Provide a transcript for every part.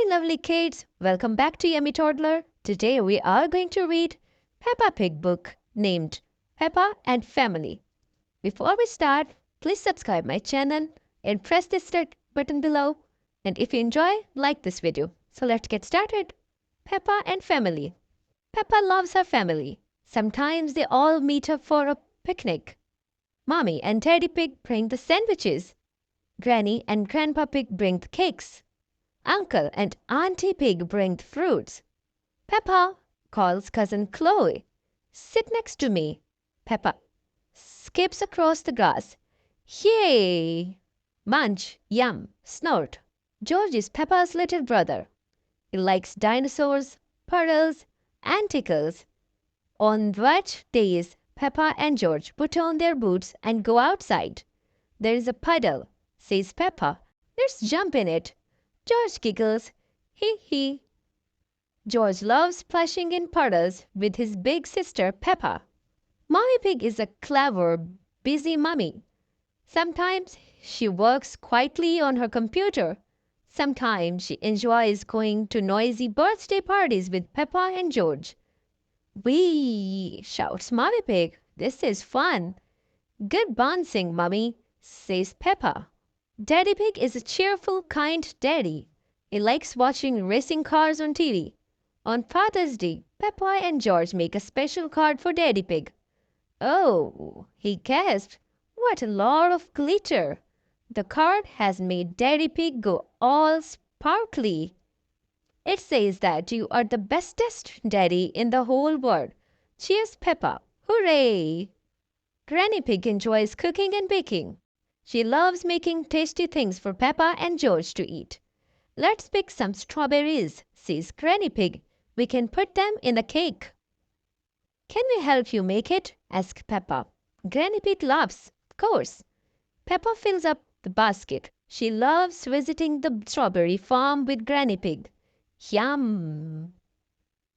Hi lovely kids, welcome back to Yummy Toddler. Today we are going to read Peppa Pig book named Peppa and Family. Before we start, please subscribe my channel and press the start button below. And if you enjoy, like this video. So let's get started. Peppa and Family. Peppa loves her family. Sometimes they all meet up for a picnic. Mommy and Daddy Pig bring the sandwiches. Granny and Grandpa Pig bring the cakes. Uncle and Auntie Pig bring the fruits. Peppa calls Cousin Chloe. Sit next to me. Peppa skips across the grass. Yay! Munch, yum, snort. George is Peppa's little brother. He likes dinosaurs, puddles, and tickles. On wet days, Peppa and George put on their boots and go outside. There is a puddle, says Peppa. Let's jump in it. George giggles. Hee hee. George loves splashing in puddles with his big sister Peppa. Mommy Pig is a clever, busy mummy. Sometimes she works quietly on her computer. Sometimes she enjoys going to noisy birthday parties with Peppa and George. Whee! Shouts Mommy Pig. This is fun. Good bouncing, Mummy, says Peppa. Daddy Pig is a cheerful, kind daddy. He likes watching racing cars on TV. On Father's Day, Peppa and George make a special card for Daddy Pig. Oh, he gasped. What a lot of glitter! The card has made Daddy Pig go all sparkly. It says that you are the bestest daddy in the whole world. Cheers, Peppa. Hooray! Granny Pig enjoys cooking and baking. She loves making tasty things for Peppa and George to eat. Let's pick some strawberries, says Granny Pig. We can put them in the cake. Can we help you make it? asks Peppa. Granny Pig laughs. Of course. Peppa fills up the basket. She loves visiting the strawberry farm with Granny Pig. Yum!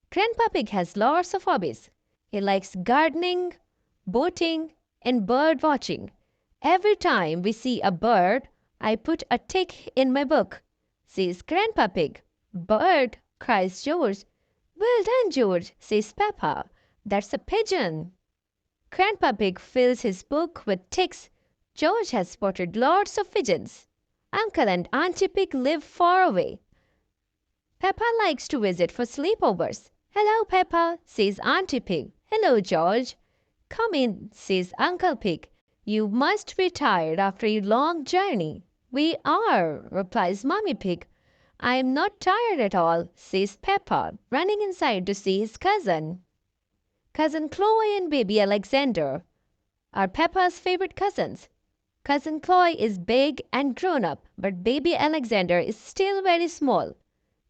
Grandpa Pig has lots of hobbies. He likes gardening, boating, and bird watching. Every time we see a bird, I put a tick in my book, says Grandpa Pig. Bird, cries George. Well done, George, says Peppa. That's a pigeon. Grandpa Pig fills his book with ticks. George has spotted lots of pigeons. Uncle and Auntie Pig live far away. Peppa likes to visit for sleepovers. Hello, Peppa, says Auntie Pig. Hello, George. Come in, says Uncle Pig. You must be tired after a long journey. We are, replies Mommy Pig. I am not tired at all, says Peppa, running inside to see his cousin. Cousin Chloe and baby Alexander are Peppa's favorite cousins. Cousin Chloe is big and grown up, but baby Alexander is still very small.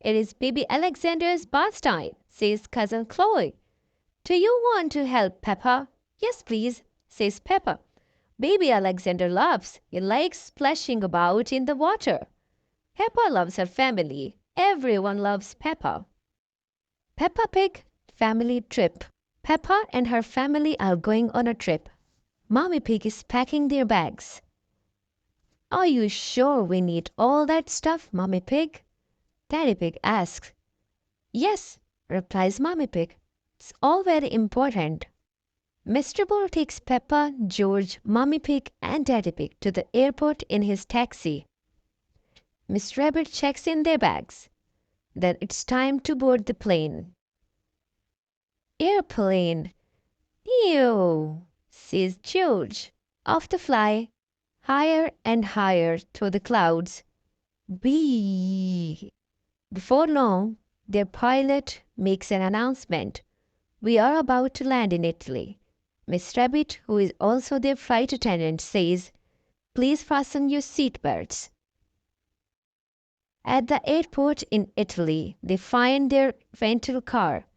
It is baby Alexander's bath time, says Cousin Chloe. Do you want to help Peppa? Yes, please, says Peppa. Baby Alexander laughs. He likes splashing about in the water. Peppa loves her family. Everyone loves Peppa. Peppa Pig family trip. Peppa and her family are going on a trip. Mommy Pig is packing their bags. Are you sure we need all that stuff, Mommy Pig? Daddy Pig asks. Yes, replies Mommy Pig. It's all very important. Mr. Bull takes Peppa, George, Mommy Pig, and Daddy Pig to the airport in his taxi. Miss Rabbit checks in their bags. Then it's time to board the plane. Airplane. Ew, says George. Off to fly, higher and higher through the clouds. Whee! Before long, their pilot makes an announcement. We are about to land in Italy. Miss Rabbit, who is also their flight attendant, says, Please fasten your seatbelts. At the airport in Italy, they find their rental car.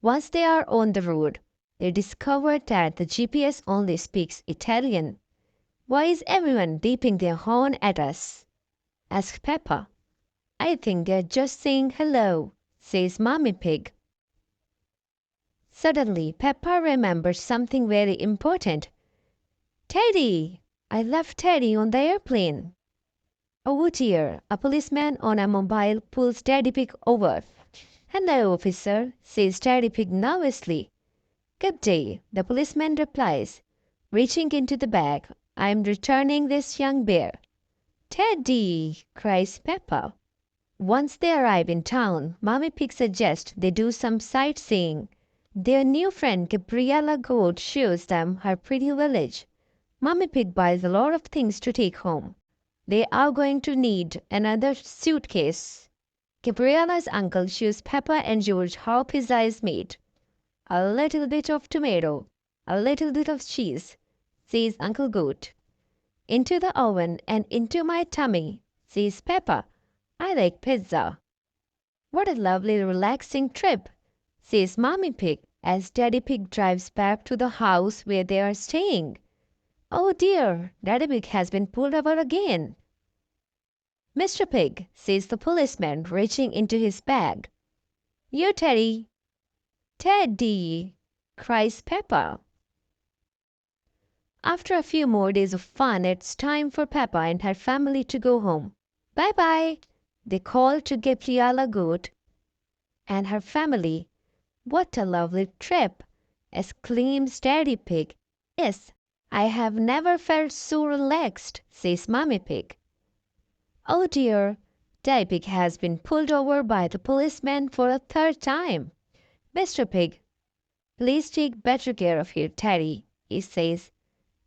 Once they are on the road, they discover that the GPS only speaks Italian. Why is everyone beeping their horn at us? asks Peppa. I think they're just saying hello, says Mommy Pig. Suddenly, Peppa remembers something very important. Teddy! I left Teddy on the airplane. Oh dear, a policeman on a mobile pulls Daddy Pig over. Hello, officer, says Daddy Pig nervously. Good day, the policeman replies, reaching into the bag. I'm returning this young bear. Teddy, cries Peppa. Once they arrive in town, Mommy Pig suggests they do some sightseeing. Their new friend Gabriella Goat shows them her pretty village. Mommy Pig buys a lot of things to take home. They are going to need another suitcase. Gabriella's uncle shows Peppa and George how pizza is made. A little bit of tomato, a little bit of cheese, says Uncle Goat. Into the oven and into my tummy, says Peppa. I like pizza. What a lovely relaxing trip, says Mommy Pig as Daddy Pig drives back to the house where they are staying. Oh dear, Daddy Pig has been pulled over again. Mr. Pig, says the policeman, reaching into his bag. You, Teddy. Teddy, cries Peppa. After a few more days of fun, it's time for Peppa and her family to go home. Bye-bye, they call to Gabriella Goat and her family. What a lovely trip, exclaims Daddy Pig. Yes, I have never felt so relaxed, says Mommy Pig. Oh dear, Daddy Pig has been pulled over by the policeman for a third time. Mr. Pig, please take better care of your Teddy, he says.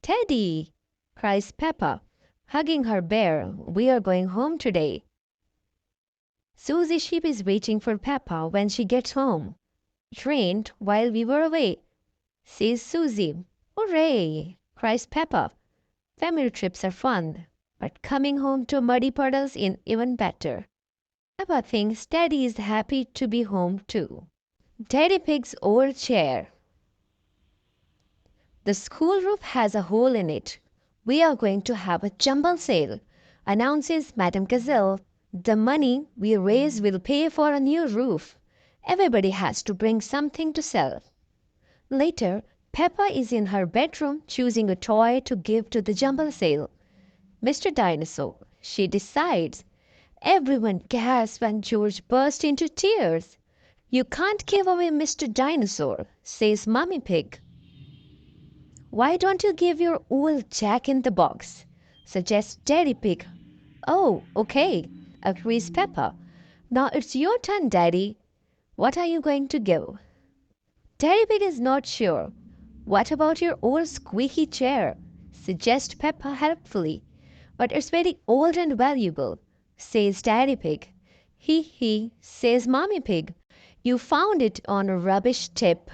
Teddy, cries Peppa, hugging her bear. We are going home today. Susie Sheep is waiting for Peppa when she gets home. It rained while we were away, says Susie. Hooray, cries Peppa. Family trips are fun, but coming home to muddy puddles is even better. Peppa thinks Daddy is happy to be home too. Daddy Pig's old chair. The school roof has a hole in it. We are going to have a jumble sale, announces Madame Gazelle. The money we raise will pay for a new roof. Everybody has to bring something to sell. Later, Peppa is in her bedroom choosing a toy to give to the jumble sale. Mr. Dinosaur, she decides. Everyone gasps when George bursts into tears. You can't give away Mr. Dinosaur, says Mummy Pig. Why don't you give your old Jack in the Box? Suggests Daddy Pig. Oh, okay, agrees Peppa. Now it's your turn, Daddy. What are you going to give? Daddy Pig is not sure. What about your old squeaky chair? Suggests Peppa helpfully. But it's very old and valuable, says Daddy Pig. He, says Mommy Pig. You found it on a rubbish tip.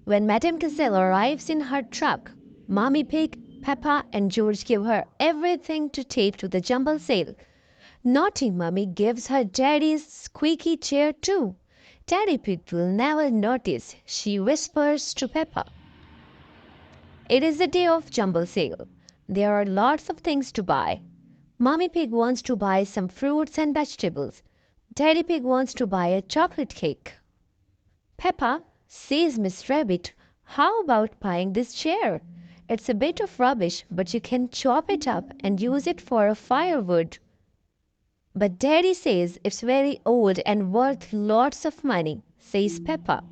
When Madame Gazelle arrives in her truck, Mommy Pig, Peppa, and George give her everything to take to the jumble sale. Naughty Mummy gives her Daddy's squeaky chair too. Daddy Pig will never notice, she whispers to Peppa. It is the day of jumble sale. There are lots of things to buy. Mommy Pig wants to buy some fruits and vegetables. Daddy Pig wants to buy a chocolate cake. Peppa, says Miss Rabbit, how about buying this chair? It's a bit of rubbish, but you can chop it up and use it for a firewood. But Daddy says it's very old and worth lots of money, says Peppa.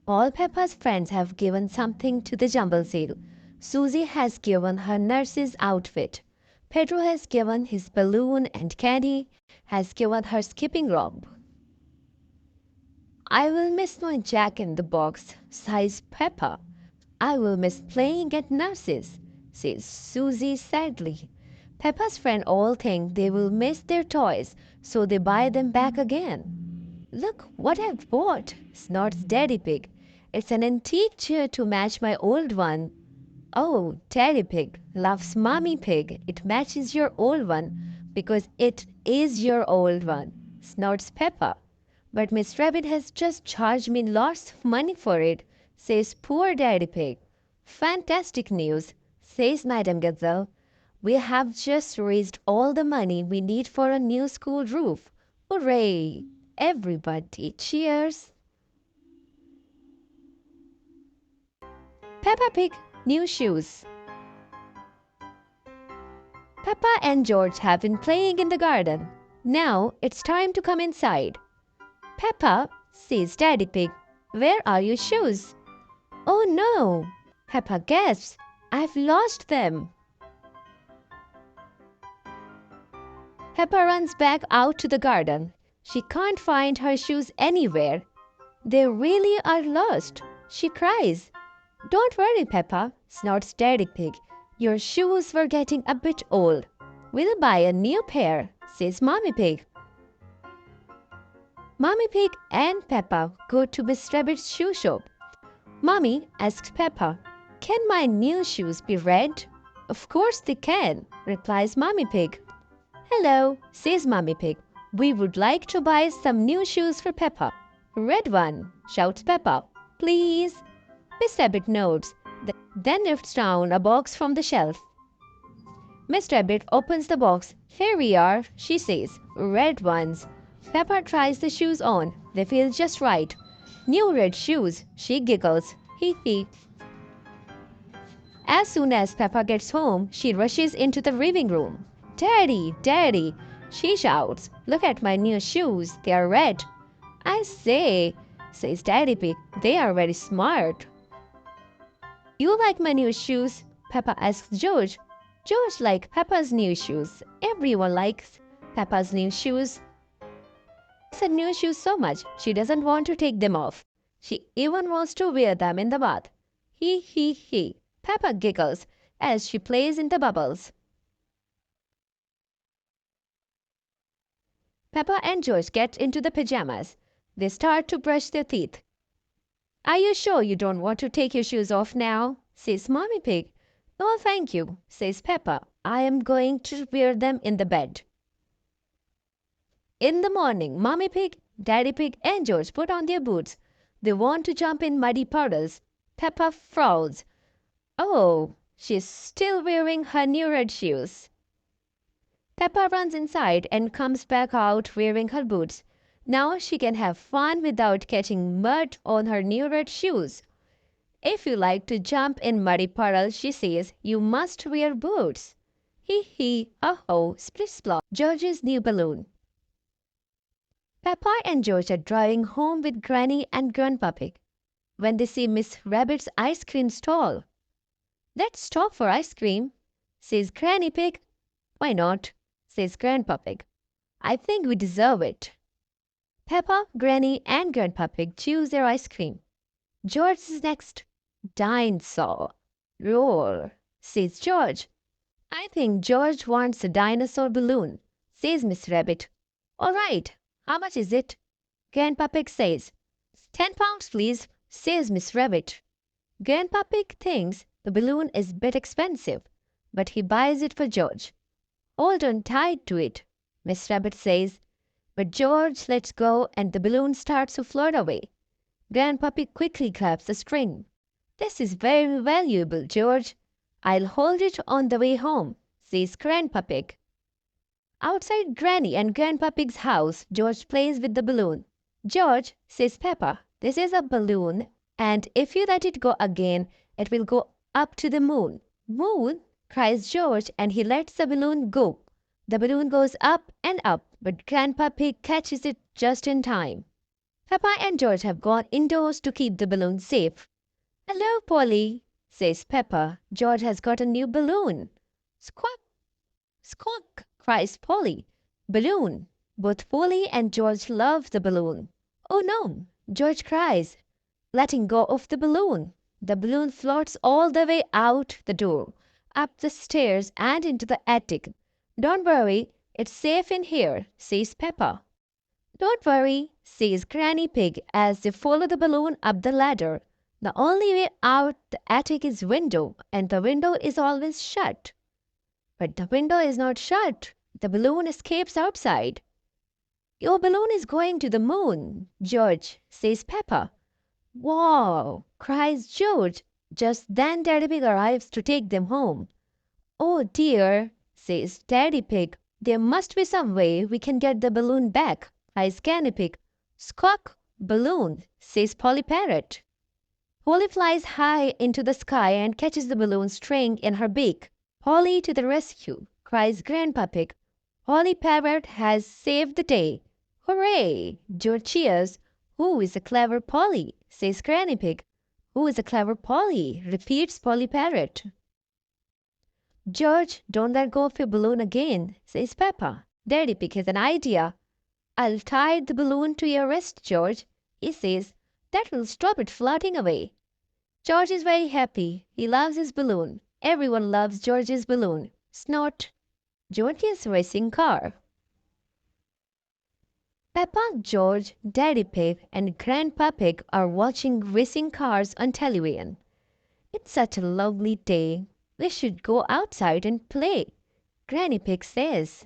All Peppa's friends have given something to the jumble sale. Susie has given her nurse's outfit. Pedro has given his balloon and Candy has given her skipping rope. I will miss my Jack in the Box, sighs Peppa. I will miss playing at nurse's, says Susie sadly. Peppa's friends all think they will miss their toys, so they buy them back again. Look what I've bought, snorts Daddy Pig. It's an antique chair to match my old one. Oh, Daddy Pig, laughs Mommy Pig. It matches your old one because it is your old one, snorts Peppa. But Miss Rabbit has just charged me lots of money for it, says poor Daddy Pig. Fantastic news, says Madame Gazelle. We have just raised all the money we need for a new school roof. Hooray! Everybody cheers. Peppa Pig, new shoes. Peppa and George have been playing in the garden. Now it's time to come inside. Peppa, says Daddy Pig, where are your shoes? Oh no! Peppa gasps. I've lost them. Peppa runs back out to the garden. She can't find her shoes anywhere. They really are lost. She cries. Don't worry, Peppa, snorts Daddy Pig. Your shoes were getting a bit old. We'll buy a new pair, says Mommy Pig. Mommy Pig and Peppa go to Miss Rabbit's shoe shop. Mommy asks Peppa, can my new shoes be red? Of course they can, replies Mommy Pig. Hello, says Mommy Pig. We would like to buy some new shoes for Peppa. Red one, shouts Peppa. Please. Miss Rabbit nods, then lifts down a box from the shelf. Miss Rabbit opens the box. Here we are, she says. Red ones. Peppa tries the shoes on. They feel just right. New red shoes, she giggles. Hee hee. As soon as Peppa gets home, she rushes into the living room. Daddy, Daddy, she shouts. Look at my new shoes. They are red. I say, says Daddy Pig, they are very smart. You like my new shoes? Peppa asks George. George likes Peppa's new shoes. Everyone likes Peppa's new shoes. She likes her new shoes so much, she doesn't want to take them off. She even wants to wear them in the bath. Hee hee hee. Peppa giggles as she plays in the bubbles. Peppa and George get into the pajamas. They start to brush their teeth. Are you sure you don't want to take your shoes off now? Says Mommy Pig. No, thank you, says Peppa. I am going to wear them in the bed. In the morning, Mommy Pig, Daddy Pig and George put on their boots. They want to jump in muddy puddles. Peppa frowns. Oh, she's still wearing her new red shoes. Peppa runs inside and comes back out wearing her boots. Now she can have fun without catching mud on her new red shoes. If you like to jump in muddy puddles, she says, you must wear boots. Hee hee, oh, split splot. George's new balloon. Peppa and George are driving home with Granny and Grandpa Pig when they see Miss Rabbit's ice cream stall. Let's stop for ice cream, says Granny Pig. Why not, says Grandpa Pig. I think we deserve it. Peppa, Granny and Grandpa Pig choose their ice cream. George is next. Dinosaur. Roar, says George. I think George wants a dinosaur balloon, says Miss Rabbit. All right, how much is it? Grandpa Pig says. 10 pounds, please, says Miss Rabbit. Grandpa Pig thinks the balloon is a bit expensive, but he buys it for George. Hold on tight to it, Miss Rabbit says. But George lets go and the balloon starts to float away. Grandpa Pig quickly grabs the string. This is very valuable, George. I'll hold it on the way home, says Grandpa Pig. Outside Granny and Grandpa Pig's house, George plays with the balloon. George, says Peppa, this is a balloon, and if you let it go again, it will go up to the moon. Moon, cries George, and he lets the balloon go. The balloon goes up and up, but Grandpa Pig catches it just in time. Peppa and George have gone indoors to keep the balloon safe. Hello, Polly, says Peppa. George has got a new balloon. Squawk! Squawk! Cries Polly. Balloon. Both Polly and George love the balloon. Oh no! George cries, letting go of the balloon. The balloon floats all the way out the door, up the stairs and into the attic. Don't worry, it's safe in here, says Peppa. Don't worry, says Granny Pig as they follow the balloon up the ladder. The only way out the attic is window, and the window is always shut. But the window is not shut. The balloon escapes outside. Your balloon is going to the moon, George, says Peppa. Wow, cries George. Just then Daddy Pig arrives to take them home. Oh dear, says Daddy Pig. There must be some way we can get the balloon back, cries Granny Pig. Squawk, balloon, says Polly Parrot. Polly flies high into the sky and catches the balloon string in her beak. Polly to the rescue, cries Grandpa Pig. Polly Parrot has saved the day. Hooray! George cheers. Who is a clever Polly? Says Granny Pig. Who is a clever Polly? Repeats Polly Parrot. George, don't let go of your balloon again, says Peppa. Daddy Pig has an idea. I'll tie the balloon to your wrist, George, he says. That will stop it floating away. George is very happy. He loves his balloon. Everyone loves George's balloon. Snort. George's racing car. Peppa, George, Daddy Pig, and Grandpa Pig are watching racing cars on television. It's such a lovely day. We should go outside and play, Granny Pig says.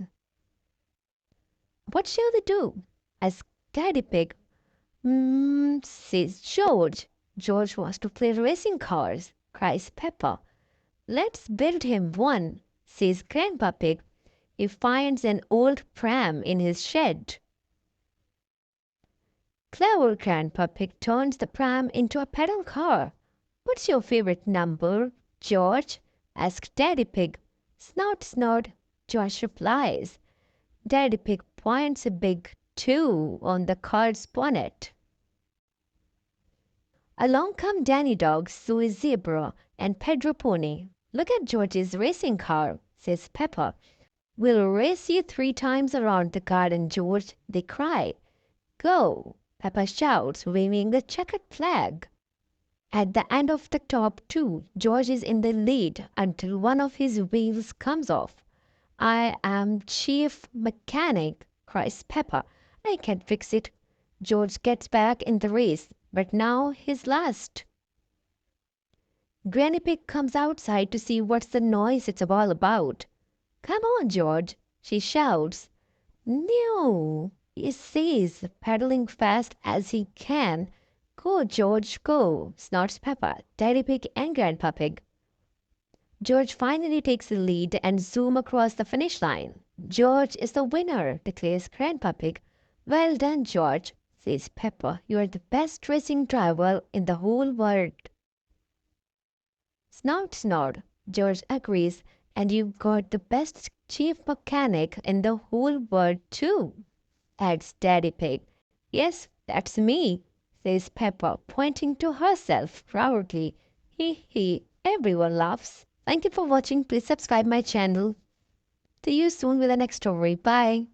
What shall we do? Asks Daddy Pig. Says George. George wants to play racing cars, cries Peppa. Let's build him one, says Grandpa Pig. He finds an old pram in his shed. Clever Grandpa Pig turns the pram into a pedal car. What's your favorite number, George? Asks Daddy Pig. Snort, snort, George replies. Daddy Pig points a big 2 on the car's bonnet. Along come Danny Dog, Suey Zebra, and Pedro Pony. Look at George's racing car, says Peppa. We'll race you 3 times around the garden, George, they cry. Go, Peppa shouts, waving the checkered flag. At the end of the top 2, George is in the lead until one of his wheels comes off. I am chief mechanic, cries Peppa. I can fix it. George gets back in the race, but now he's last. Granny Pig comes outside to see what's the noise it's all about. Come on, George, she shouts. No, he says, pedaling fast as he can. Go, George, go, snorts Peppa, Daddy Pig, and Grandpa Pig. George finally takes the lead and zoom across the finish line. George is the winner, declares Grandpa Pig. Well done, George, says Peppa. You are the best racing driver in the whole world. Snort, snort, George agrees. And you've got the best chief mechanic in the whole world, too, adds Daddy Pig. Yes, that's me, says Peppa, pointing to herself proudly. Hee hee, everyone laughs. Thank you for watching. Please subscribe my channel. See you soon with the next story. Bye.